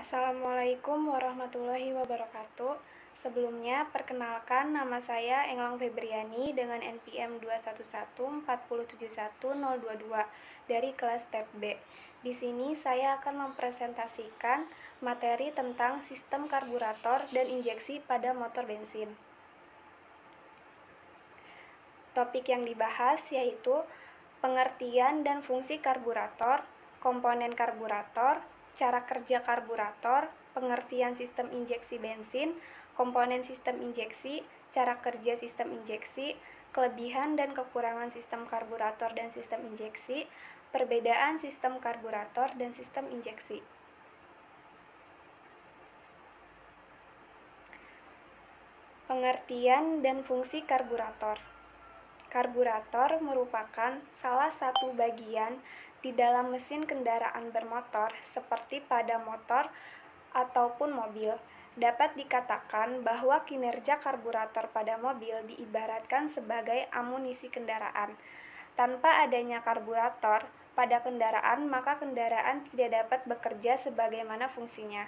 Assalamualaikum warahmatullahi wabarakatuh. Sebelumnya, perkenalkan nama saya Englang Febriani dengan NPM 211471022 dari kelas Tab B. Di sini saya akan mempresentasikan materi tentang sistem karburator dan injeksi pada motor bensin. Topik yang dibahas yaitu pengertian dan fungsi karburator, komponen karburator, cara kerja karburator, pengertian sistem injeksi bensin, komponen sistem injeksi, cara kerja sistem injeksi, kelebihan dan kekurangan sistem karburator dan sistem injeksi, perbedaan sistem karburator dan sistem injeksi. Pengertian dan fungsi karburator. Karburator merupakan salah satu bagian di dalam mesin kendaraan bermotor seperti pada motor ataupun mobil. Dapat dikatakan bahwa kinerja karburator pada mobil diibaratkan sebagai amunisi kendaraan. Tanpa adanya karburator pada kendaraan, maka kendaraan tidak dapat bekerja sebagaimana fungsinya.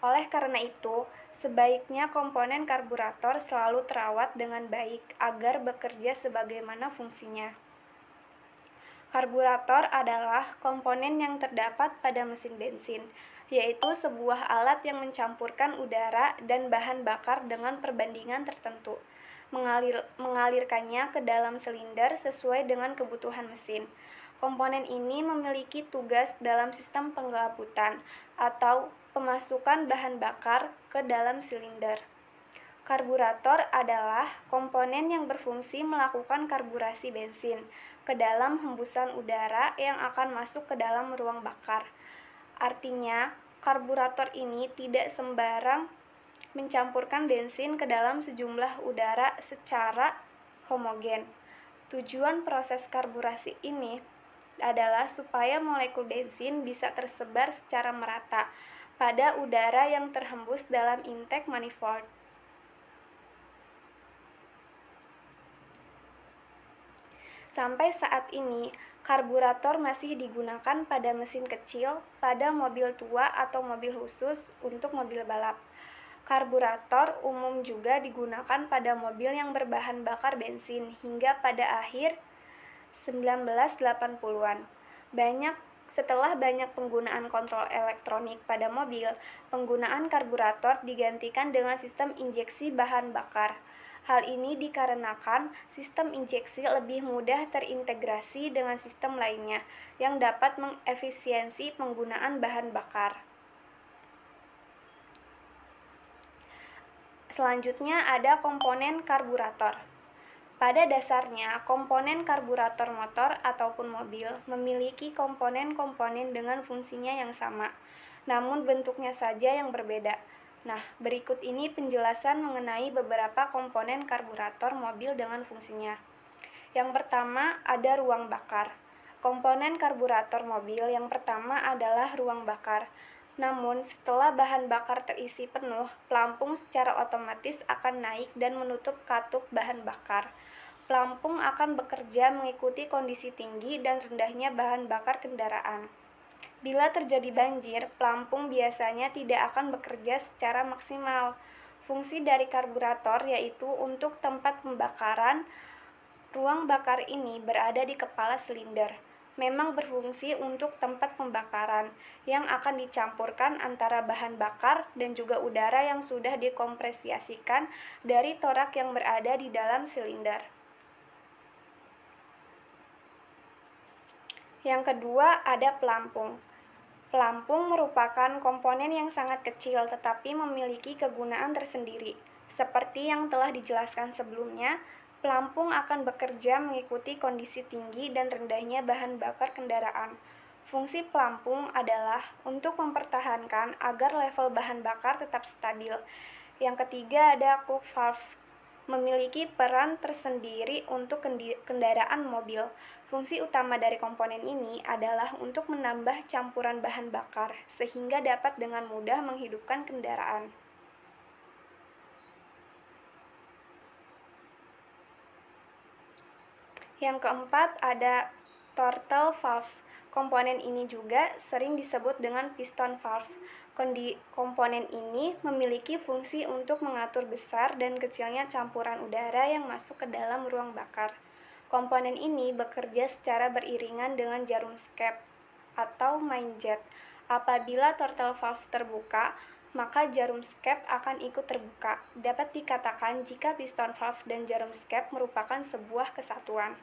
Oleh karena itu, sebaiknya komponen karburator selalu terawat dengan baik agar bekerja sebagaimana fungsinya. Karburator adalah komponen yang terdapat pada mesin bensin, yaitu sebuah alat yang mencampurkan udara dan bahan bakar dengan perbandingan tertentu, mengalirkannya ke dalam silinder sesuai dengan kebutuhan mesin. Komponen ini memiliki tugas dalam sistem penggelabutan atau pemasukan bahan bakar ke dalam silinder. Karburator adalah komponen yang berfungsi melakukan karburasi bensin ke dalam hembusan udara yang akan masuk ke dalam ruang bakar. Artinya, karburator ini tidak sembarang mencampurkan bensin ke dalam sejumlah udara secara homogen. Tujuan proses karburasi ini adalah supaya molekul bensin bisa tersebar secara merata pada udara yang terhembus dalam intake manifold. Sampai saat ini, karburator masih digunakan pada mesin kecil, pada mobil tua atau mobil khusus untuk mobil balap. Karburator umum juga digunakan pada mobil yang berbahan bakar bensin hingga pada akhir 1980-an. Setelah banyak penggunaan kontrol elektronik pada mobil, penggunaan karburator digantikan dengan sistem injeksi bahan bakar. Hal ini dikarenakan sistem injeksi lebih mudah terintegrasi dengan sistem lainnya yang dapat mengefisiensi penggunaan bahan bakar. Selanjutnya ada komponen karburator. Pada dasarnya, komponen karburator motor ataupun mobil memiliki komponen-komponen dengan fungsinya yang sama, namun bentuknya saja yang berbeda. Nah, berikut ini penjelasan mengenai beberapa komponen karburator mobil dengan fungsinya. Yang pertama, ada ruang bakar. Komponen karburator mobil yang pertama adalah ruang bakar. Namun, setelah bahan bakar terisi penuh, pelampung secara otomatis akan naik dan menutup katup bahan bakar. Pelampung akan bekerja mengikuti kondisi tinggi dan rendahnya bahan bakar kendaraan. Bila terjadi banjir, pelampung biasanya tidak akan bekerja secara maksimal. Fungsi dari karburator yaitu untuk tempat pembakaran. Ruang bakar ini berada di kepala silinder. Memang berfungsi untuk tempat pembakaran yang akan dicampurkan antara bahan bakar dan juga udara yang sudah dikompresiasikan dari torak yang berada di dalam silinder. Yang kedua, ada pelampung. Pelampung merupakan komponen yang sangat kecil tetapi memiliki kegunaan tersendiri. Seperti yang telah dijelaskan sebelumnya, pelampung akan bekerja mengikuti kondisi tinggi dan rendahnya bahan bakar kendaraan. Fungsi pelampung adalah untuk mempertahankan agar level bahan bakar tetap stabil. Yang ketiga ada cook valve, memiliki peran tersendiri untuk kendaraan mobil. Fungsi utama dari komponen ini adalah untuk menambah campuran bahan bakar sehingga dapat dengan mudah menghidupkan kendaraan. Yang keempat ada throttle valve. Komponen ini juga sering disebut dengan piston valve. Komponen ini memiliki fungsi untuk mengatur besar dan kecilnya campuran udara yang masuk ke dalam ruang bakar. Komponen ini bekerja secara beriringan dengan jarum skep atau main jet. Apabila throttle valve terbuka, maka jarum skep akan ikut terbuka. Dapat dikatakan jika piston valve dan jarum skep merupakan sebuah kesatuan.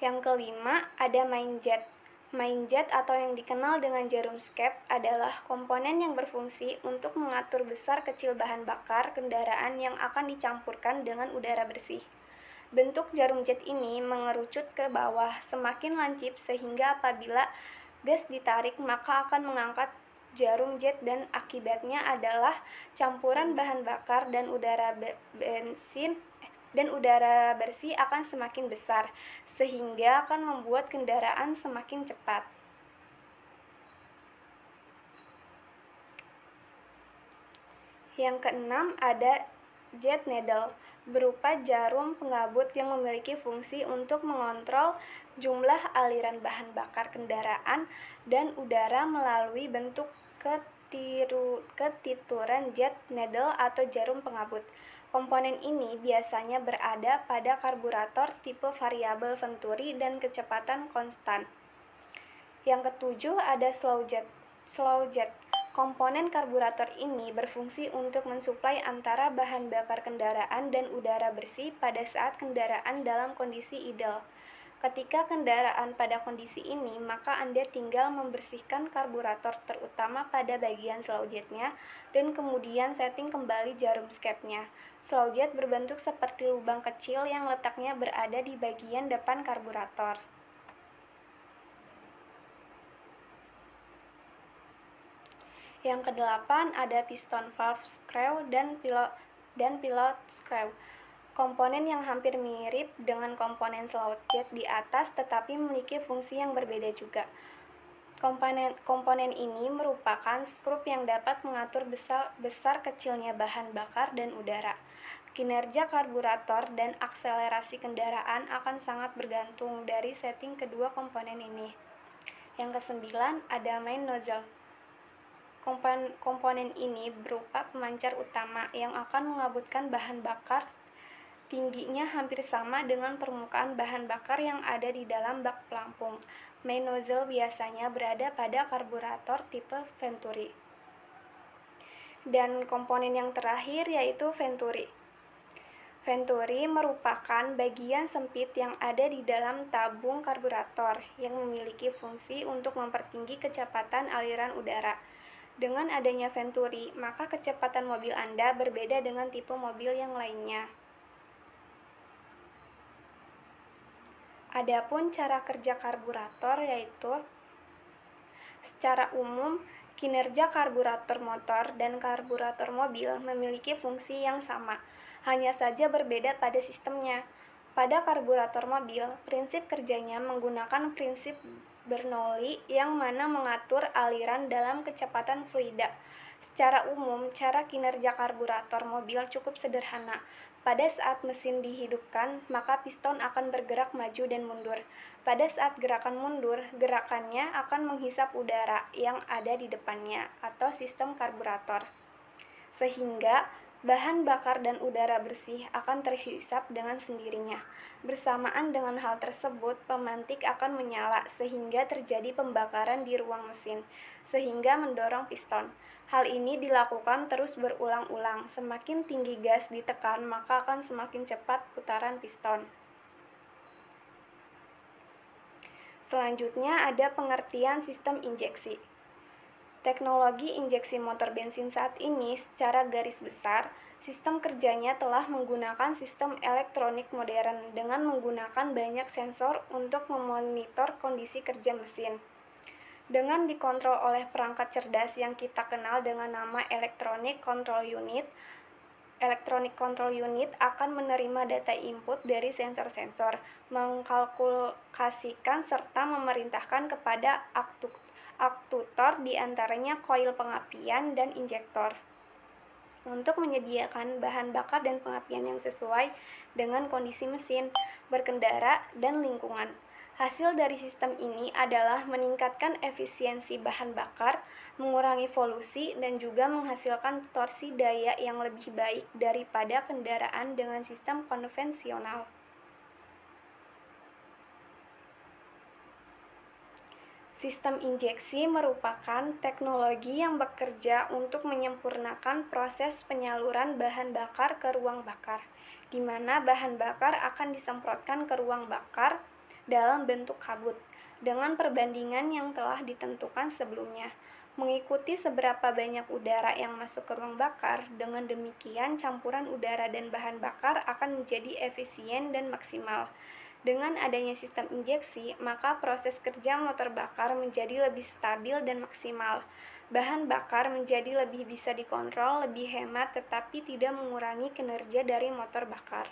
Yang kelima, ada main jet. Main jet atau yang dikenal dengan jarum skep adalah komponen yang berfungsi untuk mengatur besar kecil bahan bakar kendaraan yang akan dicampurkan dengan udara bersih. Bentuk jarum jet ini mengerucut ke bawah semakin lancip sehingga apabila gas ditarik maka akan mengangkat jarum jet dan akibatnya adalah campuran bahan bakar dan udara bersih akan semakin besar sehingga akan membuat kendaraan semakin cepat. Yang keenam ada jet needle, berupa jarum pengabut yang memiliki fungsi untuk mengontrol jumlah aliran bahan bakar kendaraan dan udara melalui bentuk ketituran jet needle atau jarum pengabut. Komponen ini biasanya berada pada karburator tipe variabel Venturi dan kecepatan konstan. Yang ketujuh ada slow jet. Slow jet. Komponen karburator ini berfungsi untuk mensuplai antara bahan bakar kendaraan dan udara bersih pada saat kendaraan dalam kondisi idle. Ketika kendaraan pada kondisi ini, maka Anda tinggal membersihkan karburator terutama pada bagian slow jetnya dan kemudian setting kembali jarum skepnya. Slow jet berbentuk seperti lubang kecil yang letaknya berada di bagian depan karburator. Yang kedelapan ada piston valve screw dan pilot screw. Komponen yang hampir mirip dengan komponen slow jet di atas tetapi memiliki fungsi yang berbeda juga. Komponen ini merupakan skrup yang dapat mengatur besar kecilnya bahan bakar dan udara. Kinerja karburator dan akselerasi kendaraan akan sangat bergantung dari setting kedua komponen ini. Yang kesembilan ada main nozzle. Komponen ini berupa pemancar utama yang akan mengabutkan bahan bakar. Tingginya hampir sama dengan permukaan bahan bakar yang ada di dalam bak pelampung. Main nozzle biasanya berada pada karburator tipe Venturi. Dan komponen yang terakhir yaitu Venturi. Venturi merupakan bagian sempit yang ada di dalam tabung karburator yang memiliki fungsi untuk mempertinggi kecepatan aliran udara. Dengan adanya Venturi, maka kecepatan mobil Anda berbeda dengan tipe mobil yang lainnya. Adapun cara kerja karburator yaitu secara umum kinerja karburator motor dan karburator mobil memiliki fungsi yang sama, hanya saja berbeda pada sistemnya. Pada karburator mobil, prinsip kerjanya menggunakan prinsip Bernoulli yang mana mengatur aliran dalam kecepatan fluida. Secara umum, cara kinerja karburator mobil cukup sederhana. Pada saat mesin dihidupkan, maka piston akan bergerak maju dan mundur. Pada saat gerakan mundur, gerakannya akan menghisap udara yang ada di depannya atau sistem karburator. Sehingga bahan bakar dan udara bersih akan terhisap dengan sendirinya. Bersamaan dengan hal tersebut, pemantik akan menyala sehingga terjadi pembakaran di ruang mesin, sehingga mendorong piston. Hal ini dilakukan terus berulang-ulang. Semakin tinggi gas ditekan, maka akan semakin cepat putaran piston. Selanjutnya ada pengertian sistem injeksi. Teknologi injeksi motor bensin saat ini secara garis besar, sistem kerjanya telah menggunakan sistem elektronik modern dengan menggunakan banyak sensor untuk memonitor kondisi kerja mesin. Dengan dikontrol oleh perangkat cerdas yang kita kenal dengan nama Electronic Control Unit akan menerima data input dari sensor-sensor, mengkalkulasikan serta memerintahkan kepada aktuator diantaranya koil pengapian dan injektor untuk menyediakan bahan bakar dan pengapian yang sesuai dengan kondisi mesin, berkendara, dan lingkungan. Hasil dari sistem ini adalah meningkatkan efisiensi bahan bakar, mengurangi polusi, dan juga menghasilkan torsi daya yang lebih baik daripada kendaraan dengan sistem konvensional. Sistem injeksi merupakan teknologi yang bekerja untuk menyempurnakan proses penyaluran bahan bakar ke ruang bakar, di mana bahan bakar akan disemprotkan ke ruang bakar dalam bentuk kabut, dengan perbandingan yang telah ditentukan sebelumnya, mengikuti seberapa banyak udara yang masuk ke ruang bakar. Dengan demikian, campuran udara dan bahan bakar akan menjadi efisien dan maksimal. Dengan adanya sistem injeksi, maka proses kerja motor bakar menjadi lebih stabil dan maksimal. Bahan bakar menjadi lebih bisa dikontrol, lebih hemat, tetapi tidak mengurangi kinerja dari motor bakar.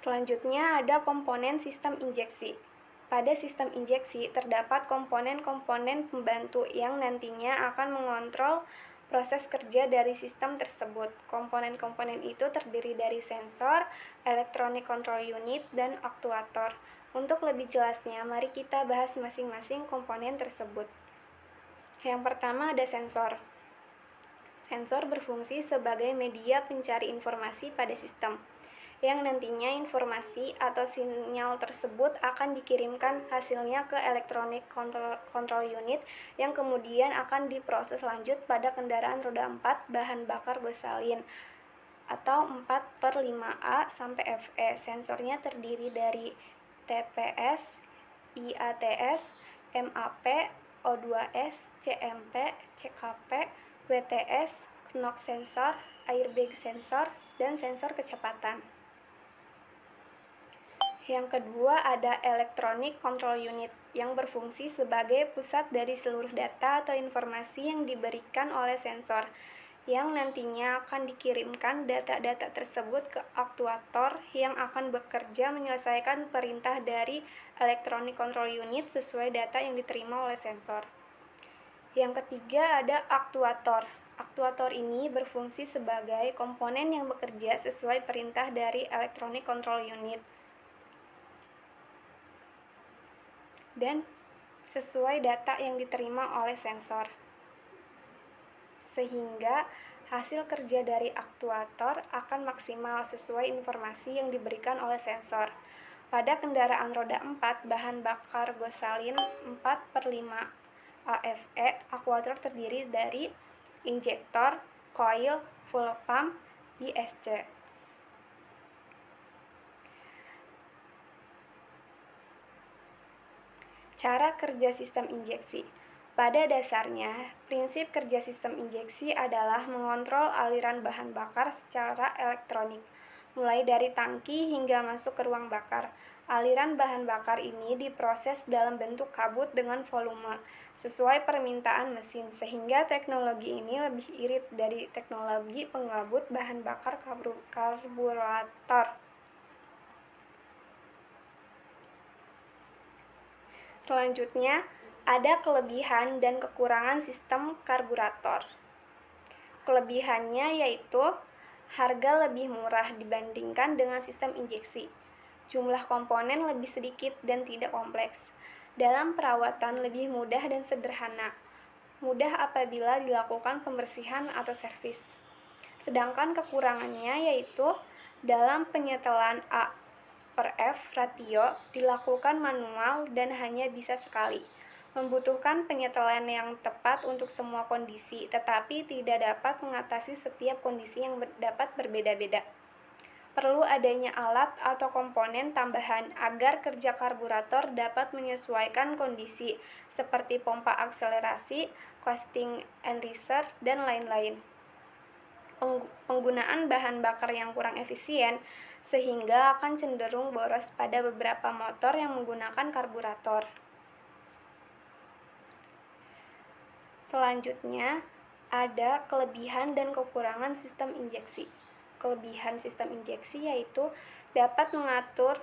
Selanjutnya ada komponen sistem injeksi. Pada sistem injeksi terdapat komponen-komponen pembantu yang nantinya akan mengontrol proses kerja dari sistem tersebut. Komponen-komponen itu terdiri dari sensor, electronic control unit, dan aktuator. Untuk lebih jelasnya, mari kita bahas masing-masing komponen tersebut. Yang pertama ada sensor. Sensor berfungsi sebagai media pencari informasi pada sistem, yang nantinya informasi atau sinyal tersebut akan dikirimkan hasilnya ke electronic control unit yang kemudian akan diproses lanjut pada kendaraan roda 4 bahan bakar gasolin atau 4/5A sampai FE. Sensornya terdiri dari TPS, IATS, MAP, O2S, CMP, CKP, WTS, knock sensor, airbag sensor, dan sensor kecepatan. Yang kedua ada electronic control unit yang berfungsi sebagai pusat dari seluruh data atau informasi yang diberikan oleh sensor, yang nantinya akan dikirimkan data-data tersebut ke aktuator yang akan bekerja menyelesaikan perintah dari electronic control unit sesuai data yang diterima oleh sensor. Yang ketiga ada aktuator. Aktuator ini berfungsi sebagai komponen yang bekerja sesuai perintah dari electronic control unit dan sesuai data yang diterima oleh sensor, sehingga hasil kerja dari aktuator akan maksimal sesuai informasi yang diberikan oleh sensor. Pada kendaraan roda 4 bahan bakar gasolin 4/5 AFE, aktuator terdiri dari injektor, coil, fuel pump, ISC. Cara kerja sistem injeksi. Pada dasarnya, prinsip kerja sistem injeksi adalah mengontrol aliran bahan bakar secara elektronik, mulai dari tangki hingga masuk ke ruang bakar. Aliran bahan bakar ini diproses dalam bentuk kabut dengan volume sesuai permintaan mesin, sehingga teknologi ini lebih irit dari teknologi penggabut bahan bakar karburator. Selanjutnya, ada kelebihan dan kekurangan sistem karburator. Kelebihannya yaitu harga lebih murah dibandingkan dengan sistem injeksi. Jumlah komponen lebih sedikit dan tidak kompleks. Dalam perawatan lebih mudah dan sederhana. Mudah apabila dilakukan pembersihan atau servis. Sedangkan kekurangannya yaitu dalam penyetelan A/F ratio dilakukan manual dan hanya bisa sekali. Membutuhkan penyetelan yang tepat untuk semua kondisi, tetapi tidak dapat mengatasi setiap kondisi yang dapat berbeda-beda. Perlu adanya alat atau komponen tambahan agar kerja karburator dapat menyesuaikan kondisi, seperti pompa akselerasi, coasting and reserve, dan lain-lain. Penggunaan bahan bakar yang kurang efisien sehingga akan cenderung boros pada beberapa motor yang menggunakan karburator. Selanjutnya, ada kelebihan dan kekurangan sistem injeksi. Kelebihan sistem injeksi yaitu dapat mengatur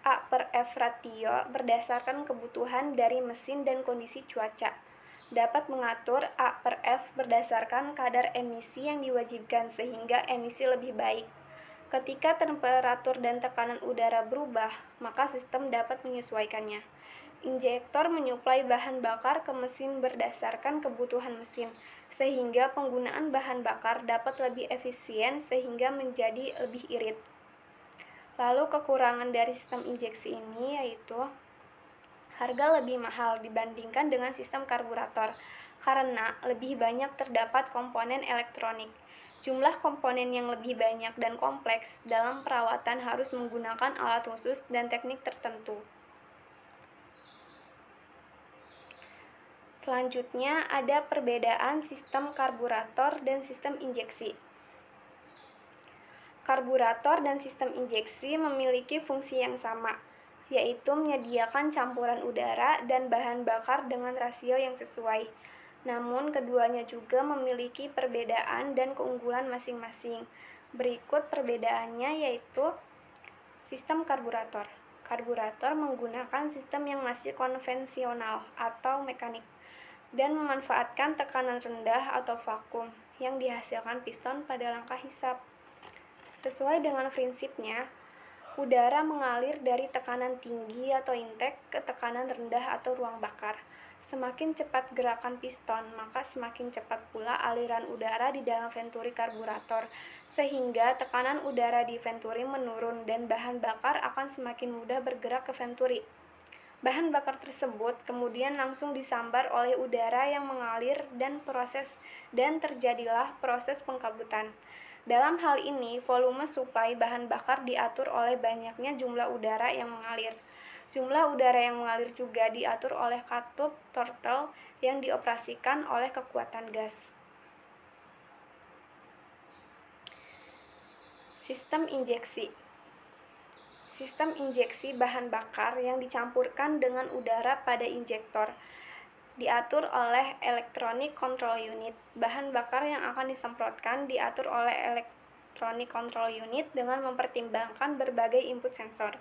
A/F ratio berdasarkan kebutuhan dari mesin dan kondisi cuaca. Dapat mengatur A/F berdasarkan kadar emisi yang diwajibkan sehingga emisi lebih baik. Ketika temperatur dan tekanan udara berubah, maka sistem dapat menyesuaikannya. Injektor menyuplai bahan bakar ke mesin berdasarkan kebutuhan mesin, sehingga penggunaan bahan bakar dapat lebih efisien sehingga menjadi lebih irit. Lalu kekurangan dari sistem injeksi ini yaitu harga lebih mahal dibandingkan dengan sistem karburator, karena lebih banyak terdapat komponen elektronik. Jumlah komponen yang lebih banyak dan kompleks dalam perawatan harus menggunakan alat khusus dan teknik tertentu. Selanjutnya ada perbedaan sistem karburator dan sistem injeksi. Karburator dan sistem injeksi memiliki fungsi yang sama, yaitu menyediakan campuran udara dan bahan bakar dengan rasio yang sesuai. Namun, keduanya juga memiliki perbedaan dan keunggulan masing-masing. Berikut perbedaannya yaitu sistem karburator. Karburator menggunakan sistem yang masih konvensional atau mekanik dan memanfaatkan tekanan rendah atau vakum yang dihasilkan piston pada langkah hisap. Sesuai dengan prinsipnya, udara mengalir dari tekanan tinggi atau intake ke tekanan rendah atau ruang bakar. Semakin cepat gerakan piston, maka semakin cepat pula aliran udara di dalam venturi karburator, sehingga tekanan udara di venturi menurun dan bahan bakar akan semakin mudah bergerak ke venturi. Bahan bakar tersebut kemudian langsung disambar oleh udara yang mengalir dan terjadilah proses pengkabutan. Dalam hal ini, volume suplai bahan bakar diatur oleh banyaknya jumlah udara yang mengalir. Jumlah udara yang mengalir juga diatur oleh katup throttle yang dioperasikan oleh kekuatan gas. Sistem injeksi. Sistem injeksi bahan bakar yang dicampurkan dengan udara pada injektor diatur oleh electronic control unit. Bahan bakar yang akan disemprotkan diatur oleh electronic control unit dengan mempertimbangkan berbagai input sensor.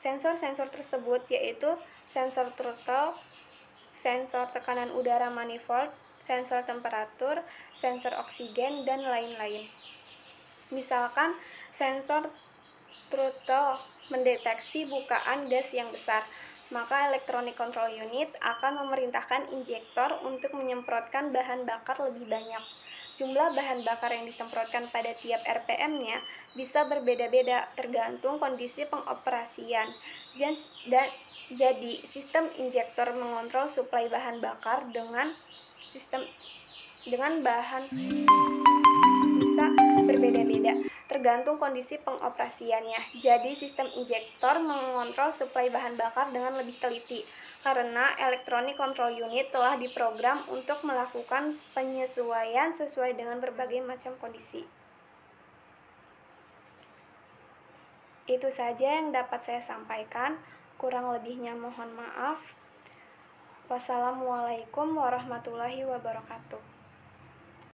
Sensor-sensor tersebut yaitu sensor throttle, sensor tekanan udara manifold, sensor temperatur, sensor oksigen, dan lain-lain. Misalkan sensor throttle mendeteksi bukaan gas yang besar, maka electronic control unit akan memerintahkan injektor untuk menyemprotkan bahan bakar lebih banyak. Jumlah bahan bakar yang disemprotkan pada tiap RPM-nya bisa berbeda-beda tergantung kondisi pengoperasian. Jadi, sistem injektor mengontrol suplai bahan bakar dengan bahan bisa berbeda-beda tergantung kondisi pengoperasiannya. Jadi, sistem injektor mengontrol suplai bahan bakar dengan lebih teliti karena electronic control unit telah diprogram untuk melakukan penyesuaian sesuai dengan berbagai macam kondisi. Itu saja yang dapat saya sampaikan. Kurang lebihnya mohon maaf. Wassalamualaikum warahmatullahi wabarakatuh.